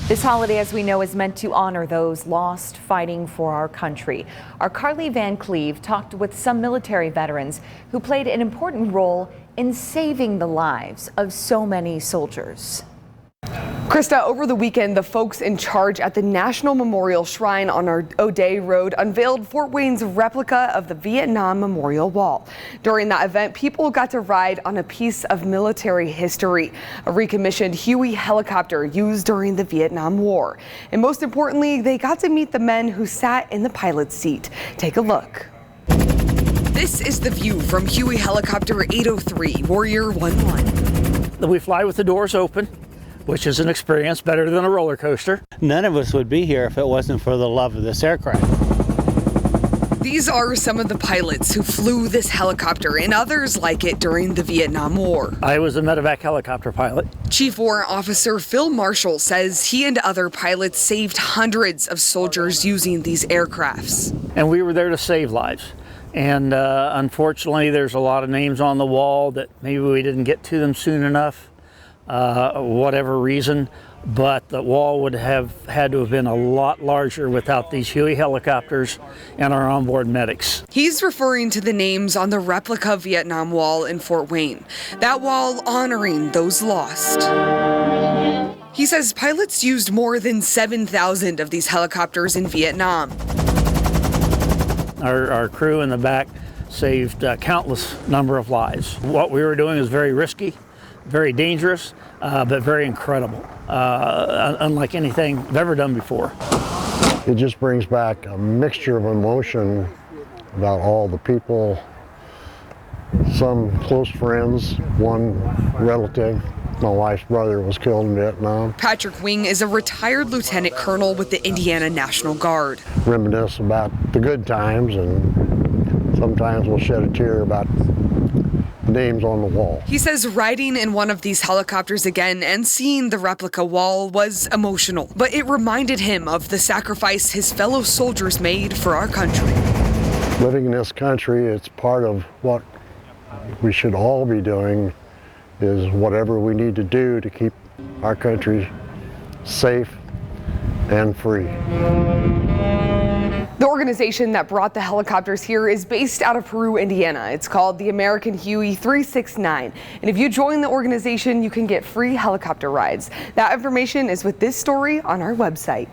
This holiday, as we know, is meant to honor those lost fighting for our country. Our Carly Van Cleve talked with some military veterans who played an important role in saving the lives of so many soldiers. Krista, over the weekend, the folks in charge at the National Memorial Shrine on our O'Day Road unveiled Fort Wayne's replica of the Vietnam Memorial Wall. During that event, people got to ride on a piece of military history, a recommissioned Huey helicopter used during the Vietnam War. And most importantly, they got to meet the men who sat in the pilot's seat. Take a look. This is the view from Huey Helicopter 803, Warrior 11. We fly with the doors open, which is an experience better than a roller coaster. None of us would be here if it wasn't for the love of this aircraft. These are some of the pilots who flew this helicopter and others like it during the Vietnam War. I was a medevac helicopter pilot. Chief Warrant Officer Phil Marshall says he and other pilots saved hundreds of soldiers using these aircrafts. And we were there to save lives. And unfortunately, there's a lot of names on the wall that maybe we didn't get to them soon enough. Whatever reason, but the wall would have had to have been a lot larger without these Huey helicopters and our onboard medics. He's referring to the names on the replica Vietnam Wall in Fort Wayne, that wall honoring those lost. He says pilots used more than 7,000 of these helicopters in Vietnam. Our crew in the back saved countless number of lives. What we were doing is very risky, very dangerous, but very incredible, unlike anything I've ever done before. It just brings back a mixture of emotion about all the people, some close friends, one relative. My wife's brother was killed in Vietnam. Patrick Wing is a retired lieutenant colonel with the Indiana National Guard. Reminisce about the good times, and sometimes we'll shed a tear about names on the wall. He says riding in one of these helicopters again and seeing the replica wall was emotional, but it reminded him of the sacrifice his fellow soldiers made for our country. Living in this country, it's part of what we should all be doing, is whatever we need to do to keep our country safe and free. The organization that brought the helicopters here is based out of Peru, Indiana. It's called the American Huey 369. And if you join the organization, you can get free helicopter rides. That information is with this story on our website.